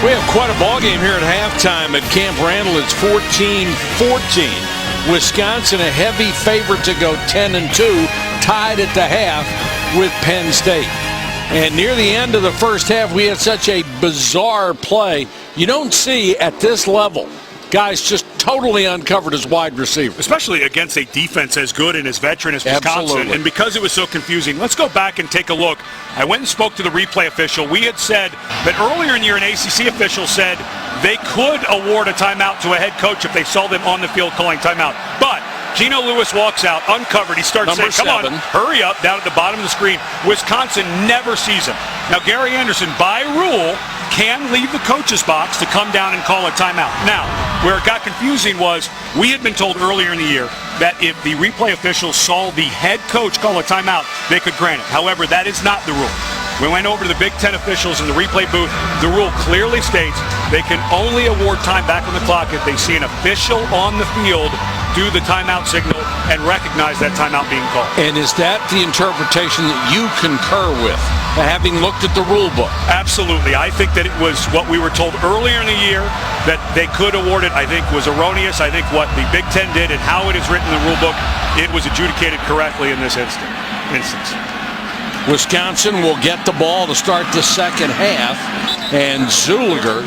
We have quite a ball game here at halftime at Camp Randall. It's 14-14. Wisconsin a heavy favorite to go 10-2, tied at the half with Penn State. And near the end of the first half, we had such a bizarre play. You don't see at this level guys just totally uncovered as wide receivers. Especially against a defense as good and as veteran as Wisconsin. Absolutely. And because it was so confusing, let's go back and take a look. I went and spoke to the replay official. We had said that earlier in the year, an ACC official said they could award a timeout to a head coach if they saw them on the field calling timeout. But Geno Lewis walks out, uncovered. He starts saying, come on, hurry up, down at the bottom of the screen. Wisconsin never sees him. Now, Gary Anderson, by rule, can leave the coach's box to come down and call a timeout. Now, where it got confusing was we had been told earlier in the year that if the replay officials saw the head coach call a timeout, they could grant it. However, that is not the rule. We went over to the Big Ten officials in the replay booth. The rule clearly states they can only award time back on the clock if they see an official on the field do the timeout signal and recognize that timeout being called. And is that the interpretation that you concur with, having looked at the rule book? Absolutely. I think that it was what we were told earlier in the year that they could award it, I think was erroneous. I think what the Big Ten did and how it is written in the rule book, it was adjudicated correctly in this instance. Wisconsin will get the ball to start the second half, and Zuliger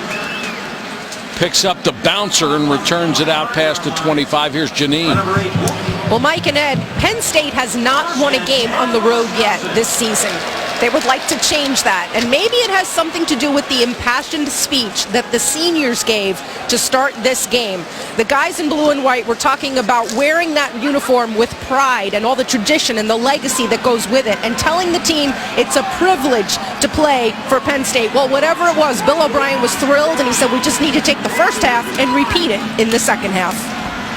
picks up the bouncer and returns it out past the 25. Here's Janine. Well, Mike and Ed, Penn State has not won a game on the road yet this season. They would like to change that, and maybe it has something to do with the impassioned speech that the seniors gave to start this game. The guys in blue and white were talking about wearing that uniform with pride and all the tradition and the legacy that goes with it, and telling the team it's a privilege to play for Penn State. Well, whatever it was, Bill O'Brien was thrilled, and he said we just need to take the first half and repeat it in the second half.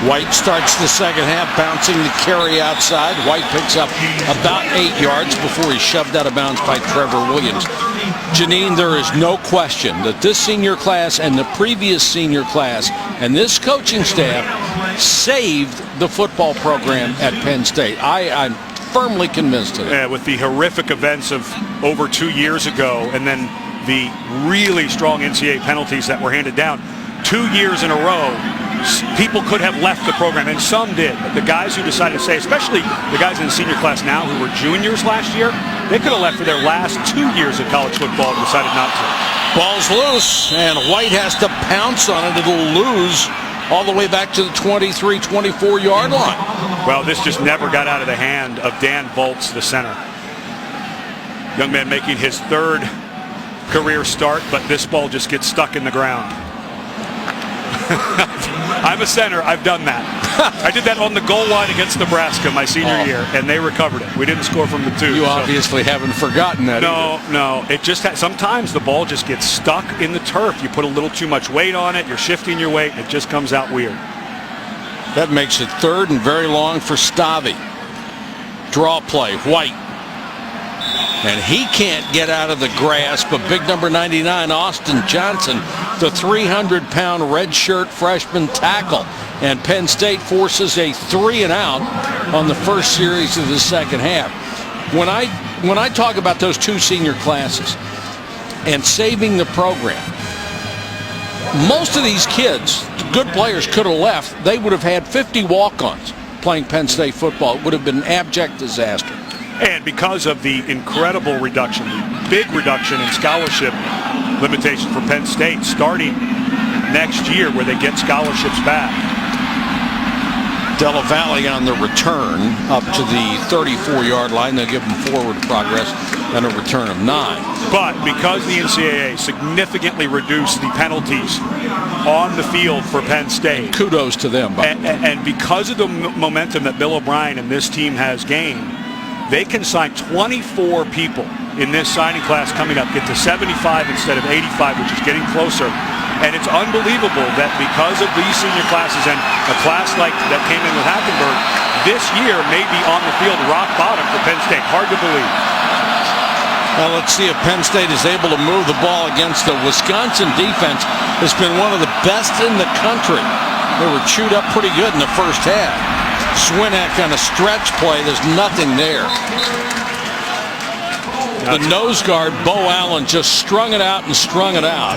White starts the second half, bouncing the carry outside. White picks up about 8 yards before he's shoved out of bounds by Trevor Williams. Janine, there is no question that this senior class and the previous senior class and this coaching staff saved the football program at Penn State. I'm firmly convinced of it. Yeah, with the horrific events of over 2 years ago and then the really strong NCAA penalties that were handed down 2 years in a row, people could have left the program, and some did. But the guys who decided to stay, especially the guys in the senior class now who were juniors last year, they could have left for their last 2 years of college football and decided not to. Ball's loose, and White has to pounce on it. It'll lose all the way back to the 23, 24-yard line. Well, this just never got out of the hand of Dan Volz, the center. Young man making his third career start, but this ball just gets stuck in the ground. I'm a center. I've done that. I did that on the goal line against Nebraska my senior year, and they recovered it. We didn't score from the 2. You obviously haven't forgotten that. No. It just sometimes the ball just gets stuck in the turf. You put a little too much weight on it. You're shifting your weight. It just comes out weird. That makes it third and very long for Stavi. Draw play, White. And he can't get out of the grasp of big number 99, Austin Johnson, the 300-pound redshirt freshman tackle. And Penn State forces a 3-and-out on the first series of the second half. When I talk about those two senior classes and saving the program, most of these kids, good players, could have left. They would have had 50 walk-ons playing Penn State football. It would have been an abject disaster. And because of the incredible reduction, the big reduction in scholarship limitations for Penn State starting next year where they get scholarships back. Della Valle on the return up to the 34-yard line. They'll give them forward progress and a return of 9. But because the NCAA significantly reduced the penalties on the field for Penn State. Kudos to them. And because of the momentum that Bill O'Brien and this team has gained, they can sign 24 people in this signing class coming up, get to 75 instead of 85, which is getting closer. And it's unbelievable that because of these senior classes and a class like that came in with Hackenberg, this year may be on the field rock bottom for Penn State. Hard to believe. Well, let's see if Penn State is able to move the ball against the Wisconsin defense. It's been one of the best in the country. They were chewed up pretty good in the first half. Swinak on a stretch play, there's nothing there. The nose guard, Bo Allen, just strung it out and strung it out.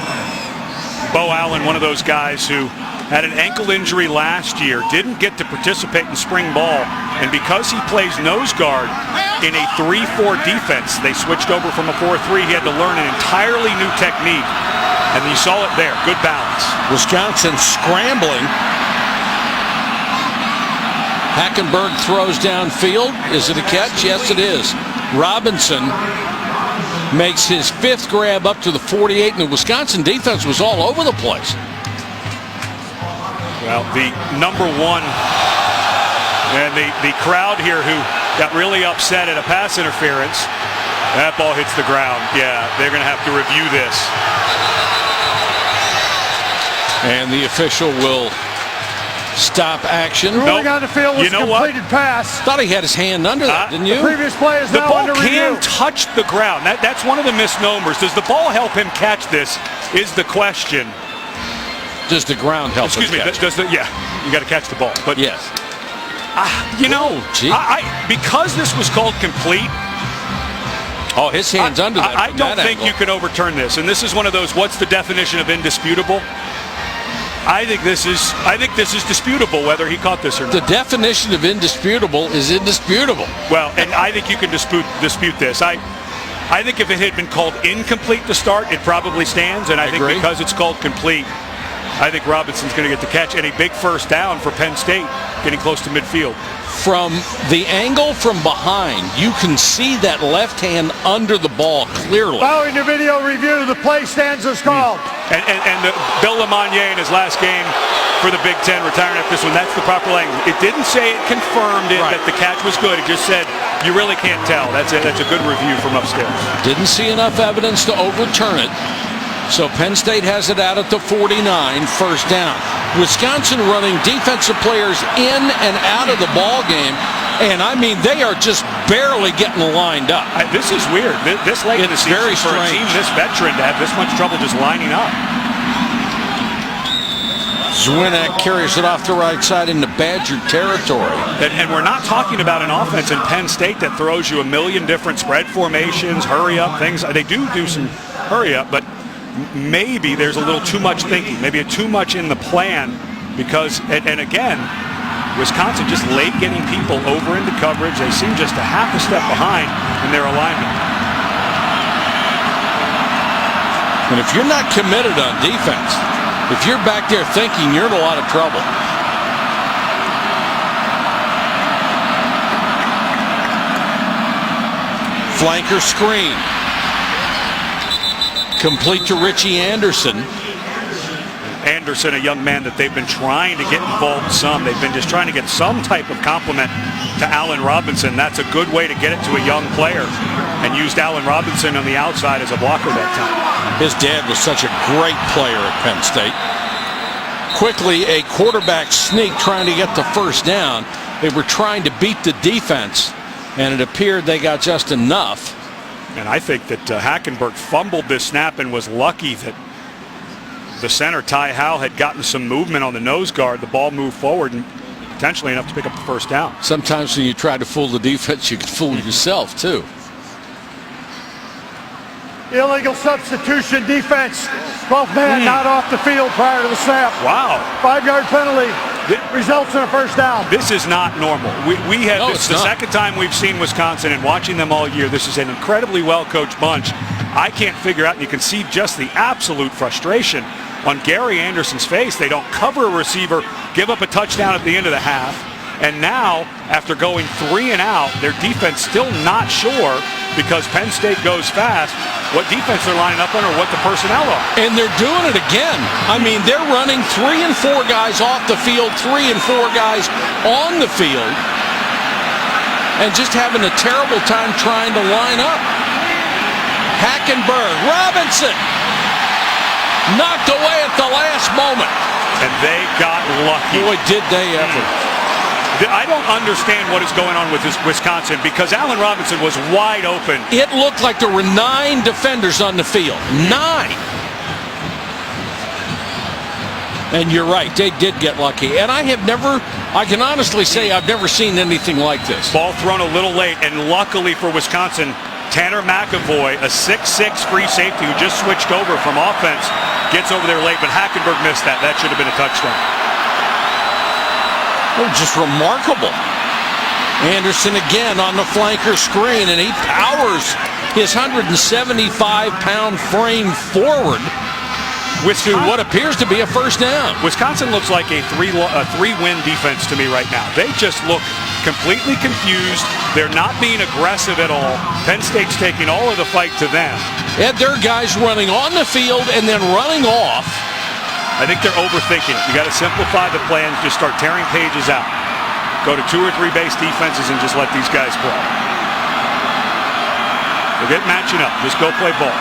Bo Allen, one of those guys who had an ankle injury last year, didn't get to participate in spring ball, and because he plays nose guard in a 3-4 defense, they switched over from a 4-3. He had to learn an entirely new technique, and you saw it there. Good balance. Wisconsin scrambling. Hackenberg throws downfield. Is it a catch? Yes, it is. Robinson makes his 5th grab up to the 48, and the Wisconsin defense was all over the place. Well, the number one and the crowd here who got really upset at a pass interference. That ball hits the ground. Yeah, they're going to have to review this. And the official will stop action. Ruling on the field was a completed pass. Thought he had his hand under that, didn't you? The previous play is the now ball under can review. touch the ground. That's one of the misnomers. Does the ball help him catch this is the question. Does the ground help him catch it? Yeah, you got to catch the ball. But yes. Because this was called complete. Oh, his hand's under that. I don't think you can overturn this. And this is one of those, what's the definition of indisputable? I think this is disputable whether he caught this or not. The definition of indisputable is indisputable. Well, and I think you can dispute this. I think if it had been called incomplete to start, it probably stands. And I think because it's called complete, I think Robinson's going to get the catch, and a big first down for Penn State, getting close to midfield. From the angle from behind, you can see that left hand under the ball clearly. Following the video review, the play stands as called. And Bill LeMonnier in his last game for the Big Ten, retiring after this one, that's the proper language. It didn't say it confirmed it, that the catch was good. It just said, you really can't tell. That's a good review from upstairs. Didn't see enough evidence to overturn it. So Penn State has it out at the 49, first down. Wisconsin running defensive players in and out of the ball game, and I mean they are just barely getting lined up. This is weird. This late in the season very for a team this veteran to have this much trouble just lining up. Zwinak carries it off the right side into Badger territory. And we're not talking about an offense in Penn State that throws you a million different spread formations, hurry up things. They do some hurry up, but maybe there's a little too much thinking, maybe too much in the plan, because, and again, Wisconsin just late getting people over into coverage. They seem just a half a step behind in their alignment. And if you're not committed on defense, if you're back there thinking, you're in a lot of trouble. Flanker screen. Complete to Richie Anderson. Anderson, a young man that they've been trying to get involved some. They've been just trying to get some type of compliment to Allen Robinson. That's a good way to get it to a young player. And used Allen Robinson on the outside as a blocker that time. His dad was such a great player at Penn State. Quickly, a quarterback sneak trying to get the first down. They were trying to beat the defense, and it appeared they got just enough. And I think that Hackenberg fumbled this snap and was lucky that the center, Ty Howell, had gotten some movement on the nose guard. The ball moved forward and potentially enough to pick up the first down. Sometimes when you try to fool the defense, you can fool yourself, too. Illegal substitution defense. 12th man not off the field prior to the snap. Wow. 5-yard penalty. Results in a first down. This is not normal. We have this the second time we've seen Wisconsin, and watching them all year, this is an incredibly well-coached bunch. I can't figure out, and you can see just the absolute frustration on Gary Anderson's face. They don't cover a receiver, give up a touchdown at the end of the half, and now, after going 3 and out, their defense still not sure, because Penn State goes fast, what defense they're lining up on or what the personnel are. And they're doing it again. I mean, they're running 3 and 4 guys off the field, 3 and 4 guys on the field, and just having a terrible time trying to line up. Hackenberg, Robinson, knocked away at the last moment. And they got lucky. Boy, did they ever. I don't understand what is going on with this Wisconsin, because Allen Robinson was wide open. It looked like there were 9 defenders on the field. 9. And you're right, they did get lucky. And I can honestly say I've never seen anything like this. Ball thrown a little late, and luckily for Wisconsin, Tanner McAvoy, a 6'6" free safety who just switched over from offense, gets over there late, but Hackenberg missed that. That should have been a touchdown. Oh, just remarkable. Anderson again on the flanker screen, and he powers his 175-pound frame forward to what appears to be a first down. Wisconsin looks like a three-win defense to me right now. They just look completely confused. They're not being aggressive at all. Penn State's taking all of the fight to them. And their guys running on the field and then running off. I think they're overthinking it. You got to simplify the plans. Just start tearing pages out. Go to 2 or 3 base defenses and just let these guys play. Forget matching up. Just go play ball.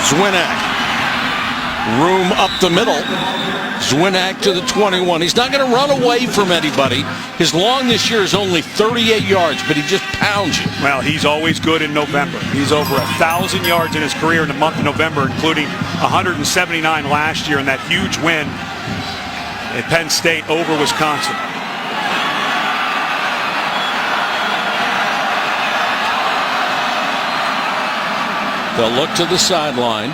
Zwinak. Room up the middle. Zwinak to the 21. He's not going to run away from anybody. His long this year is only 38 yards, but he just pounds you. Well, he's always good in November. He's over 1,000 yards in his career in the month of November, including 179 last year in that huge win at Penn State over Wisconsin. They'll look to the sideline,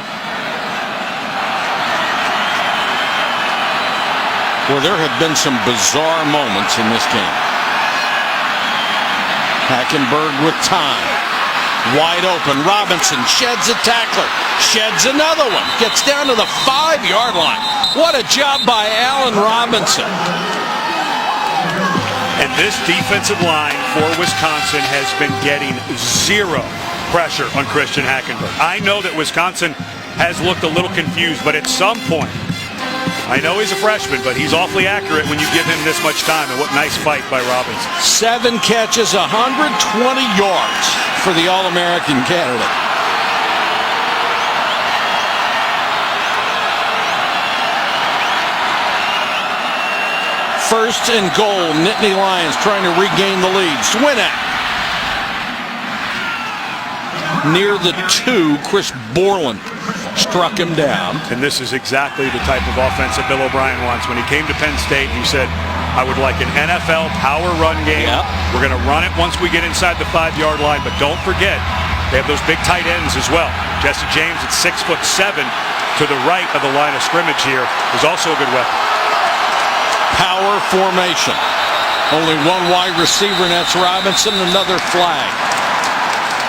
where there have been some bizarre moments in this game. Hackenberg with time. Wide open. Robinson sheds a tackler. Sheds another one. Gets down to the 5-yard line. What a job by Allen Robinson. And this defensive line for Wisconsin has been getting zero pressure on Christian Hackenberg. I know that Wisconsin has looked a little confused, but at some point, I know he's a freshman, but he's awfully accurate when you give him this much time, and what nice fight by Robinson. 7 catches, 120 yards for the All-American candidate. First and goal, Nittany Lions trying to regain the lead. Zwinak. Near the 2, Chris Borland struck him down. And this is exactly the type of offense that Bill O'Brien wants. When he came to Penn State, he said, I would like an NFL power run game. Yep. We're going to run it once we get inside the 5-yard line, but don't forget, they have those big tight ends as well. Jesse James at 6'7" to the right of the line of scrimmage here is also a good weapon. Power formation. Only one wide receiver, and that's Robinson. Another flag.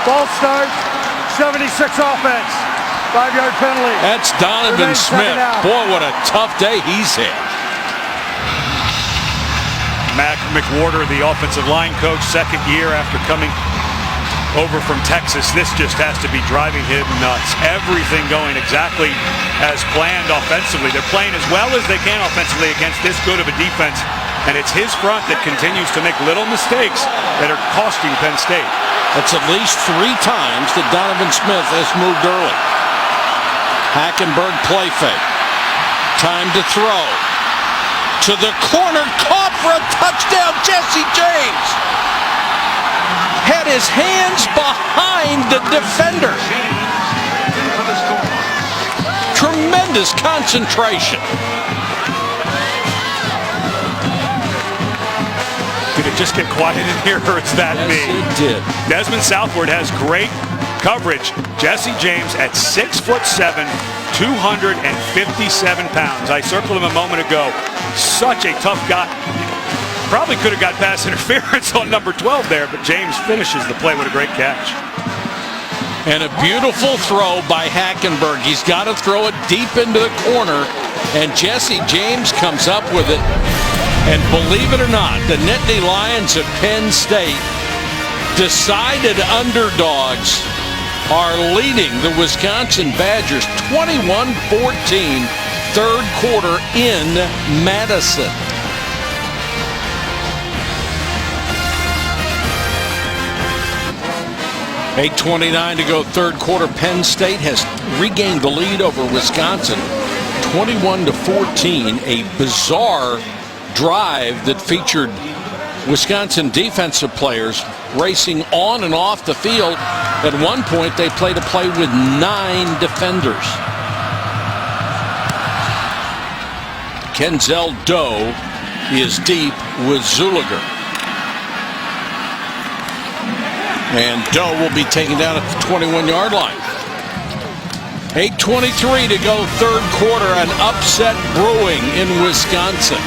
Ball start, 76 offense. 5-yard penalty. That's Donovan Smith. Boy, what a tough day he's had. Mac McWhorter, the offensive line coach, second year after coming over from Texas. This just has to be driving him nuts. Everything going exactly as planned offensively. They're playing as well as they can offensively against this good of a defense. And it's his front that continues to make little mistakes that are costing Penn State. That's at least 3 times that Donovan Smith has moved early. Hackenberg play fake. Time to throw. To the corner, caught for a touchdown, Jesse James. Had his hands behind the defender. Tremendous concentration. Did it just get quiet in here, or is that me? Yes, it did. Desmond Southward has great coverage. Jesse James at 6'7", 257 pounds. I circled him a moment ago. Such a tough guy. Probably could have got pass interference on number 12 there, but James finishes the play with a great catch. And a beautiful throw by Hackenberg. He's got to throw it deep into the corner, and Jesse James comes up with it. And believe it or not, the Nittany Lions of Penn State, decided underdogs, are leading the Wisconsin Badgers 21-14, third quarter in Madison. .8:29 to go, third quarter. Penn State has regained the lead over Wisconsin, 21-14. A bizarre drive that featured Wisconsin defensive players racing on and off the field. At one point, they played a play with 9 defenders. Kenzel Doe is deep with Zuliger. And Doe will be taken down at the 21-yard line. 8:23 to go, third quarter. An upset brewing in Wisconsin.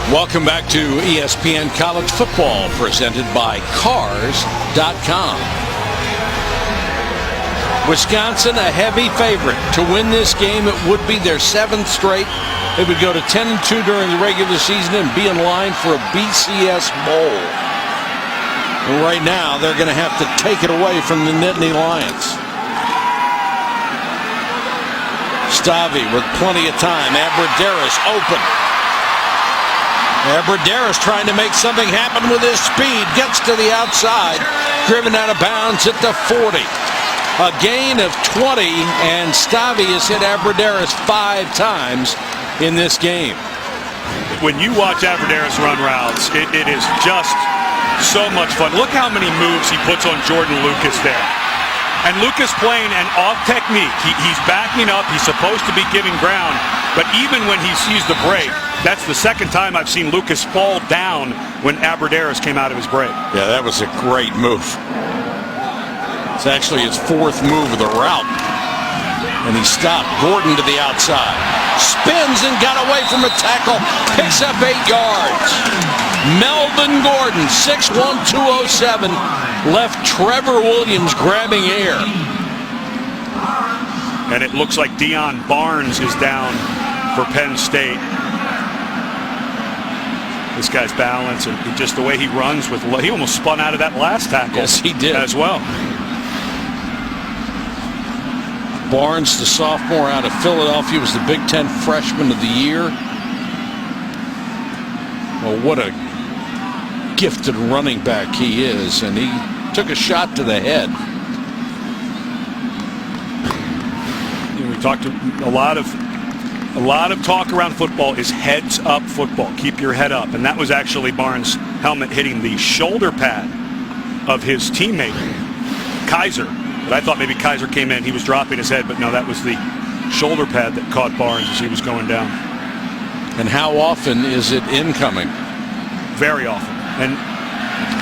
Welcome back to ESPN College Football, presented by Cars.com. Wisconsin, a heavy favorite to win this game. It would be their 7th straight. They would go to 10-2 during the regular season and be in line for a BCS Bowl. And right now, they're going to have to take it away from the Nittany Lions. Stavi with plenty of time. Abradaris open. Abradaris trying to make something happen with his speed. Gets to the outside. Driven out of bounds at the 40. A gain of 20, and Stavi has hit Abradaris 5 times in this game. When you watch Abradaris run routes, it is just so much fun. Look how many moves he puts on Jordan Lucas there. And Lucas playing an off technique. He's backing up. He's supposed to be giving ground. But even when he sees the break, that's the second time I've seen Lucas fall down when Abradaris came out of his break. Yeah, that was a great move. It's actually his 4th move of the route. And he stopped. Gordon to the outside. Spins and got away from a tackle. Picks up 8 yards. Melvin Gordon, 6'1", 207. Left Trevor Williams grabbing air. And it looks like Deion Barnes is down for Penn State. This guy's balance and just the way he runs with, he almost spun out of that last tackle. Yes, he did. As well. Barnes, the sophomore out of Philadelphia, was the Big Ten Freshman of the Year. Well, what a gifted running back he is, and he took a shot to the head. You know, we talked a lot of talk around football is heads up football. Keep your head up, and that was actually Barnes' helmet hitting the shoulder pad of his teammate Kaiser. But I thought maybe Kaiser came in, he was dropping his head, but no, that was the shoulder pad that caught Barnes as he was going down. And how often is it incoming? Very often. And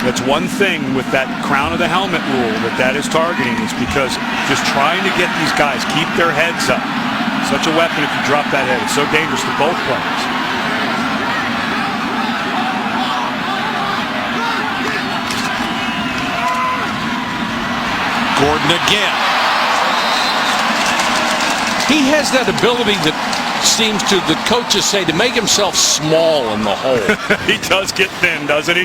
that's one thing with that crown of the helmet rule that is targeting, is because just trying to get these guys, keep their heads up. Such a weapon if you drop that head. It's so dangerous to both players. Gordon again. He has that ability that seems to, the coaches say, to make himself small in the hole. He does get thin, doesn't he?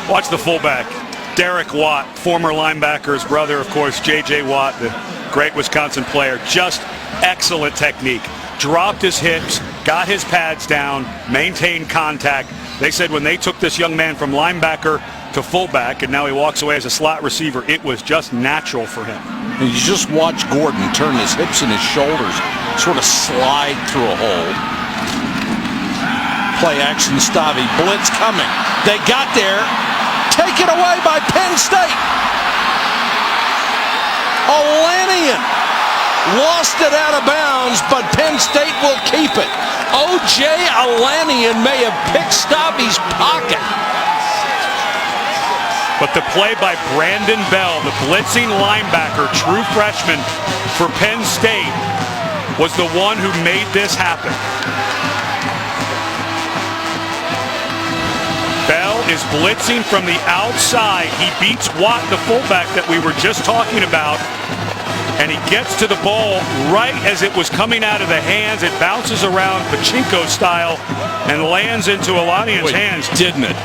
Watch the fullback. Derek Watt, former linebacker's brother, of course, J.J. Watt, the great Wisconsin player. Just excellent technique. Dropped his hips, got his pads down, maintained contact. They said when they took this young man from linebacker to fullback, and now he walks away as a slot receiver, it was just natural for him. And you just watch Gordon turn his hips and his shoulders, sort of slide through a hole. Play action, Stavi, blitz coming. They got there. Taken away by Penn State. Olanian lost it out of bounds, but Penn State will keep it. O.J. Olanian may have picked Stavi's pocket. But the play by Brandon Bell, the blitzing linebacker, true freshman for Penn State, was the one who made this happen. Bell is blitzing from the outside. He beats Watt, the fullback that we were just talking about. And he gets to the ball right as it was coming out of the hands. It bounces around Pachinko style and lands into Olanian's hands. Didn't it?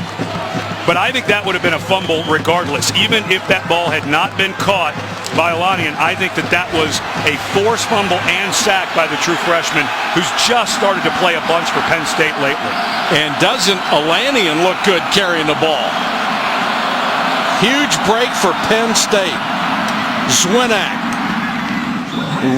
But I think that would have been a fumble regardless. Even if that ball had not been caught by Olanian, I think that was a forced fumble and sack by the true freshman, who's just started to play a bunch for Penn State lately. And doesn't Olanian look good carrying the ball? Huge break for Penn State. Zwinak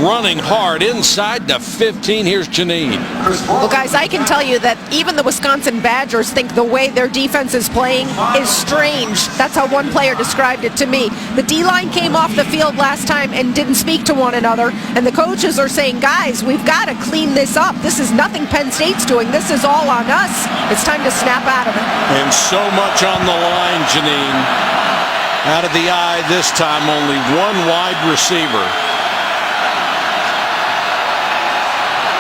running hard inside the 15. Here's Janine. Well, guys, I can tell you that even the Wisconsin Badgers think the way their defense is playing is strange. That's how one player described it to me. The D-line came off the field last time and didn't speak to one another, and the coaches are saying, guys, we've got to clean this up. This is nothing Penn State's doing. This is all on us. It's time to snap out of it. And so much on the line, Janine. Out of the eye this time, only one wide receiver.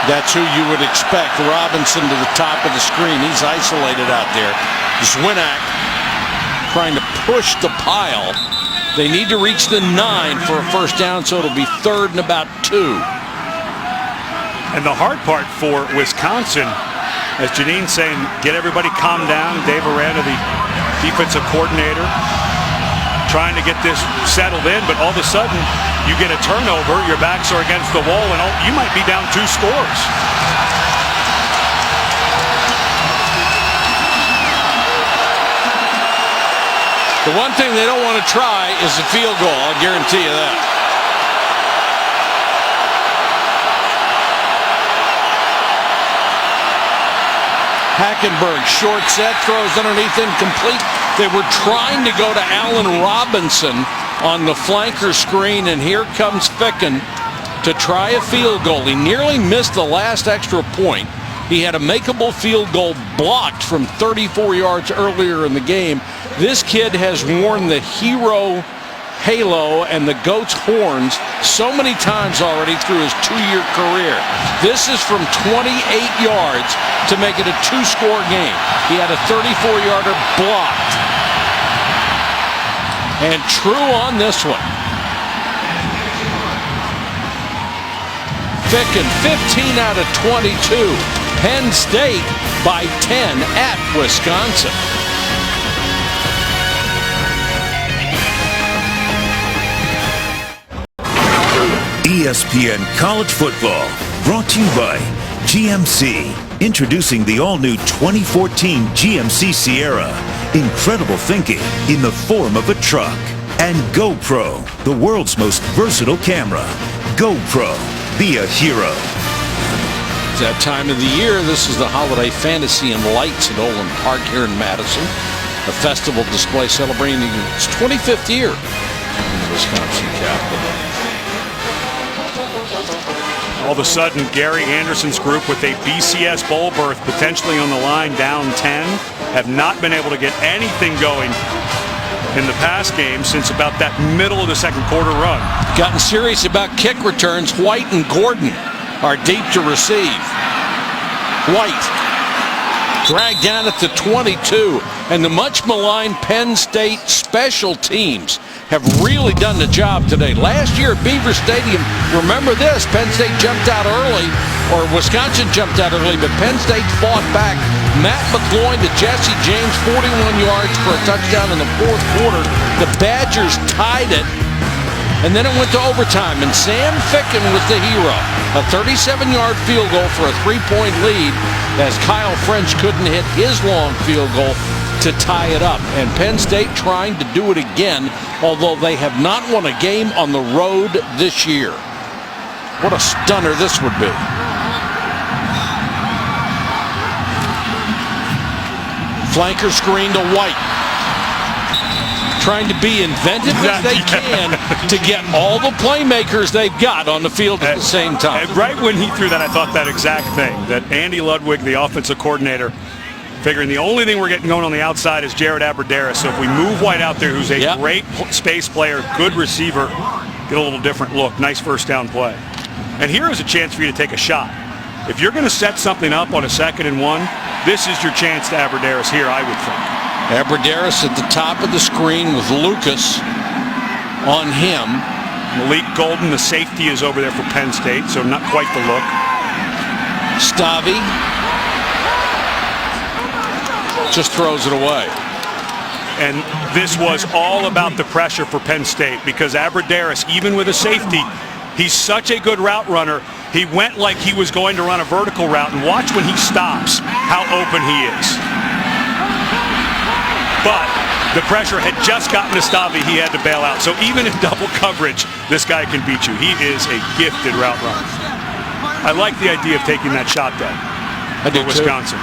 That's who you would expect. Robinson to the top of the screen. He's isolated out there. Zwinak trying to push the pile. They need to reach the 9 for a first down, so it'll be 3rd and about 2. And the hard part for Wisconsin, as Janine's saying, get everybody calm down. Dave Aranda, the defensive coordinator, trying to get this settled in, but all of a sudden you get a turnover, your backs are against the wall, and you might be down 2 scores. The one thing they don't want to try is a field goal, I'll guarantee you that. Hackenberg, short set, throws underneath, incomplete. They were trying to go to Allen Robinson on the flanker screen, and here comes Ficken to try a field goal. He nearly missed the last extra point. He had a makeable field goal blocked from 34 yards earlier in the game. This kid has worn the hero halo and the goat's horns so many times already through his 2-year career. This is from 28 yards to make it a 2-score game. He had a 34-yarder blocked. And true on this one. Ficken, 15 out of 22. Penn State by 10 at Wisconsin. ESPN College Football, brought to you by GMC. Introducing the all-new 2014 GMC Sierra. Incredible thinking in the form of a truck. And GoPro, the world's most versatile camera. GoPro, be a hero. It's that time of the year. This is the Holiday Fantasy and Lights at Olin Park here in Madison. A festival display celebrating its 25th year in the Wisconsin capital. All of a sudden, Gary Anderson's group with a BCS bowl berth potentially on the line, down 10, have not been able to get anything going in the pass game since about that middle of the second quarter run. Gotten serious about kick returns. White and Gordon are deep to receive. White dragged down at the 22, and the much maligned Penn State special teams have really done the job today. Last year at Beaver Stadium, remember this, Penn State jumped out early, or Wisconsin jumped out early, but Penn State fought back. Matt McGloin to Jesse James, 41 yards for a touchdown in the 4th quarter. The Badgers tied it, and then it went to overtime, and Sam Ficken was the hero. A 37-yard field goal for a 3-point lead, as Kyle French couldn't hit his long field goal to tie it up. And Penn State trying to do it again, although they have not won a game on the road this year. What a stunner this would be. Flanker screen to White. Trying to be inventive as they can to get all the playmakers they've got on the field at the same time. And right when he threw that, I thought that exact thing, that Andy Ludwig, the offensive coordinator, figuring the only thing we're getting going on the outside is Jared Aberderis. So if we move White out there, who's a great space player, good receiver, get a little different look. Nice first down play. And here is a chance for you to take a shot. If you're going to set something up on a 2nd and 1, this is your chance to Aberderis here, I would think. Aberderis at the top of the screen with Lucas on him. Malik Golden, the safety, is over there for Penn State, so not quite the look. Stavi just throws it away. And this was all about the pressure for Penn State, because Aberderis, even with a safety, he's such a good route runner. He went like he was going to run a vertical route, and watch when he stops how open he is. But The pressure had just gotten to Stavi. He had to bail out. So even in double coverage, this guy can beat you. He is a gifted route runner. I like the idea of taking that shot, though, for Wisconsin.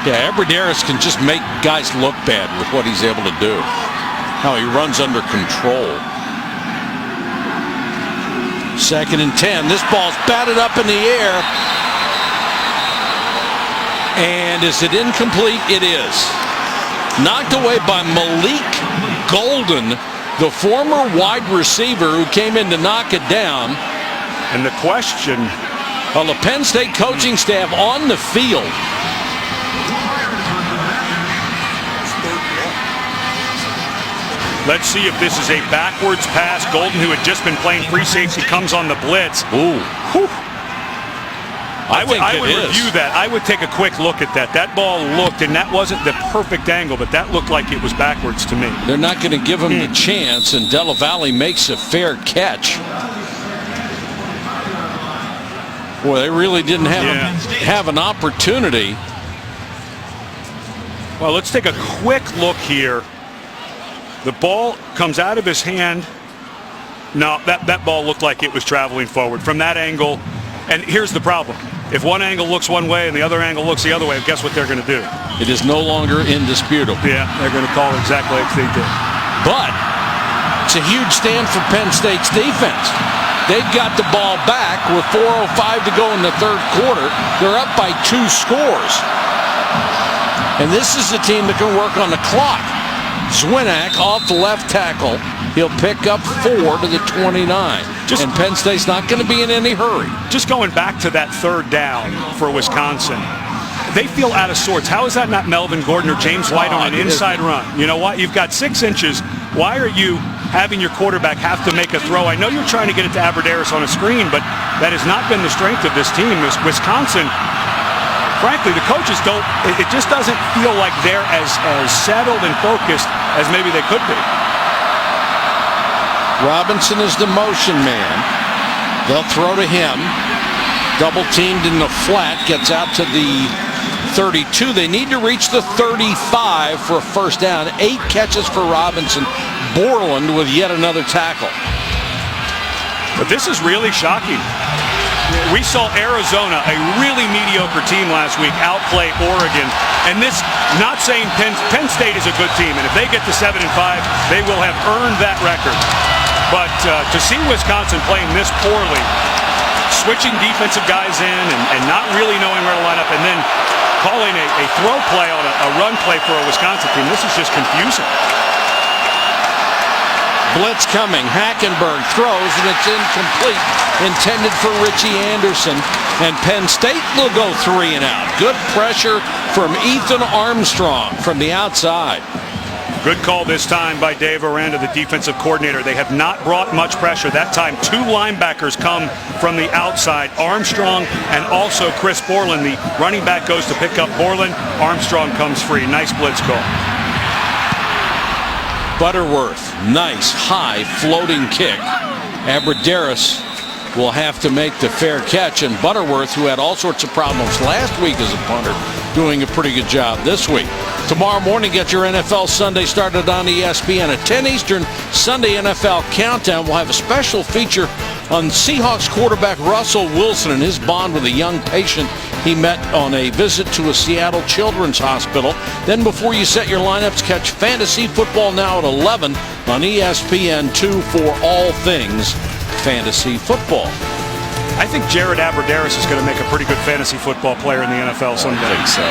Yeah, Abradaris can just make guys look bad with what he's able to do. How he runs under control. 2nd and 10. This ball's batted up in the air. And is it incomplete? It is. Knocked away by Malik Golden, the former wide receiver who came in to knock it down. And the question, well, the Penn State coaching staff on the field. Let's see if this is a backwards pass. Golden, who had just been playing free safety, comes on the blitz. Ooh. Whew. I would is. review that. I would take a quick look at that. That ball looked, and that wasn't the perfect angle, but that looked like it was backwards to me. They're not going to give him the chance, and Della Valle makes a fair catch. Boy, they really didn't have an opportunity. Well, let's take a quick look here. The ball comes out of his hand. No, that ball looked like it was traveling forward from that angle. And here's the problem. If one angle looks one way and the other angle looks the other way, guess what they're going to do? It is no longer indisputable. Yeah, they're going to call it exactly like they did. But it's a huge stand for Penn State's defense. They've got the ball back with 4:05 to go in the 3rd quarter. They're up by 2 scores. And this is a team that can work on the clock. Zwinak off the left tackle. He'll pick up 4 to the 29. And Penn State's not going to be in any hurry. Just going back to that 3rd down for Wisconsin, they feel out of sorts. How is that not Melvin Gordon or James White on an inside run? You know what? You've got 6 inches. Why are you having your quarterback have to make a throw? I know you're trying to get it to Abradaris on a screen, but that has not been the strength of this team. Wisconsin, frankly, the coaches don't, it just doesn't feel like they're as settled and focused as maybe they could be. Robinson is the motion man. They'll throw to him. Double teamed in the flat. Gets out to the 32. They need to reach the 35 for a first down. 8 catches for Robinson. Borland with yet another tackle. But this is really shocking. We saw Arizona, a really mediocre team last week, outplay Oregon. And this, not saying Penn State is a good team, and if they get to 7-5, they will have earned that record. But to see Wisconsin playing this poorly, switching defensive guys in and not really knowing where to line up, and then calling a throw play on a run play for a Wisconsin team, this is just confusing. Blitz coming. Hackenberg throws, and it's incomplete. Intended for Richie Anderson. And Penn State will go 3 and out. Good pressure from Ethan Armstrong from the outside. Good call this time by Dave Aranda, the defensive coordinator. They have not brought much pressure. That time, 2 linebackers come from the outside. Armstrong and also Chris Borland. The running back goes to pick up Borland. Armstrong comes free. Nice blitz call. Butterworth, nice high floating kick. Abradaris will have to make the fair catch, and Butterworth, who had all sorts of problems last week as a punter, doing a pretty good job this week. Tomorrow morning, get your NFL Sunday started on ESPN at 10 Eastern. Sunday NFL Countdown. We'll have a special feature on Seahawks quarterback Russell Wilson and his bond with a young patient he met on a visit to a Seattle Children's Hospital. Then before you set your lineups, catch Fantasy Football Now at 11 on ESPN2 for all things fantasy football. I think Jared Abradaris is going to make a pretty good fantasy football player in the NFL someday. I think so.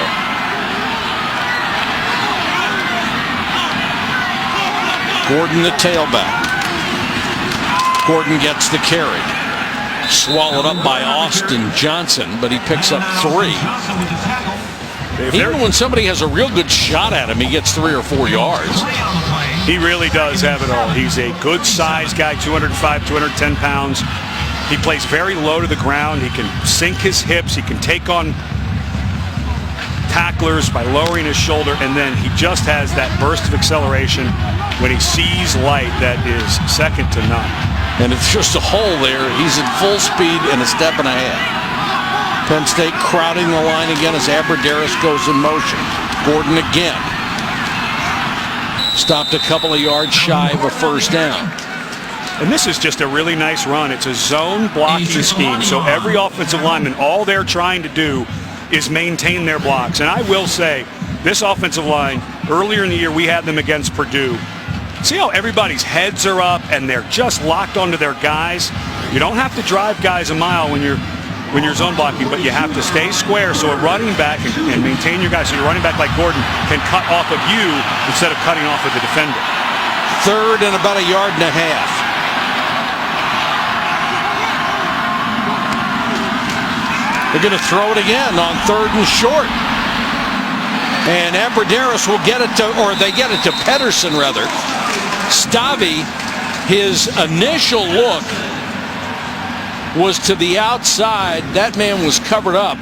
Gordon, the tailback. Gordon gets the carry. Swallowed up by Austin Johnson, but he picks up 3. Even when somebody has a real good shot at him, he gets 3 or 4 yards. He really does have it all. He's a good size guy, 205, 210 pounds. He plays very low to the ground. He can sink his hips. He can take on tacklers by lowering his shoulder, and then he just has that burst of acceleration when he sees light that is second to none. And if there's a hole there, he's at full speed and a step and a half. Penn State crowding the line again as Abradaris goes in motion. Gordon again. Stopped a couple of yards shy of a first down. And this is just a really nice run. It's a zone blocking scheme. So every offensive lineman, all they're trying to do is maintain their blocks. And I will say, this offensive line, earlier in the year, we had them against Purdue. See how everybody's heads are up and they're just locked onto their guys? You don't have to drive guys a mile when you're zone blocking, but you have to stay square so a running back and maintain your guys. So your running back like Gordon can cut off of you instead of cutting off of the defender. 3rd and about 1.5 yards. They're going to throw it again on 3rd and short. And Abradaris will get it to, or they get it to Pedersen rather. Stavi, his initial look was to the outside. That man was covered up.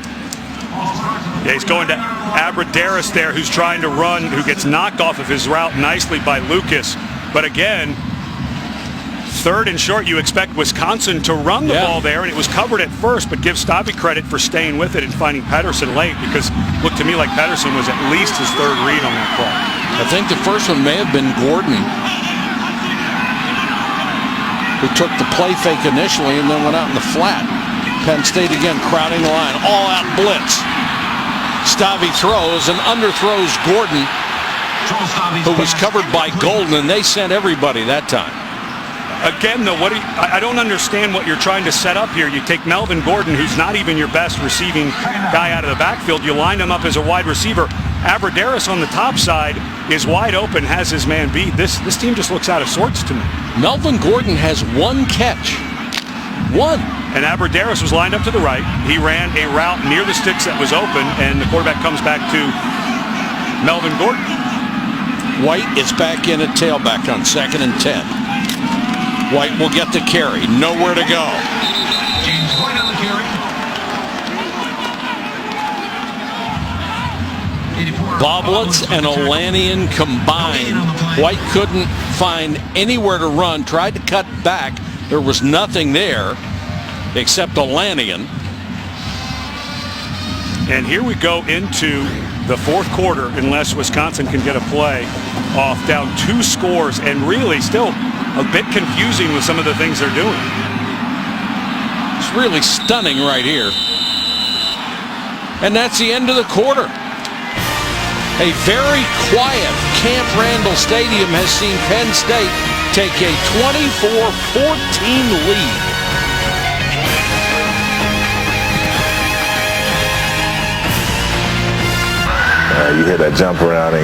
Yeah, he's going to Abradaris there, who's trying to run, who gets knocked off of his route nicely by Lucas. But again, 3rd and short, you expect Wisconsin to run the ball there, and it was covered at first, but give Stavi credit for staying with it and finding Pedersen late, because it looked to me like Pedersen was at least his 3rd read on that play. I think the first one may have been Gordon, who took the play fake initially and then went out in the flat. Penn State again crowding the line, all-out blitz. Stavi throws and underthrows Gordon, who was covered by Golden, and they sent everybody that time. Again, though, I don't understand what you're trying to set up here. You take Melvin Gordon, who's not even your best receiving guy out of the backfield. You line him up as a wide receiver. Abradaris on the top side is wide open, has his man beat. This team just looks out of sorts to me. Melvin Gordon has 1 catch. 1. And Abradaris was lined up to the right. He ran a route near the sticks that was open, and the quarterback comes back to Melvin Gordon. White is back in at tailback on 2nd and 10. White will get the carry. Nowhere to go. James White on the carry. Boblets and Olanian combined. White couldn't find anywhere to run. Tried to cut back. There was nothing there except Olanian. And here we go into the 4th quarter, unless Wisconsin can get a play off, down 2 scores, and really still a bit confusing with some of the things they're doing. It's really stunning right here. And that's the end of the quarter. A very quiet Camp Randall Stadium has seen Penn State take a 24-14 lead. You hear that jump around and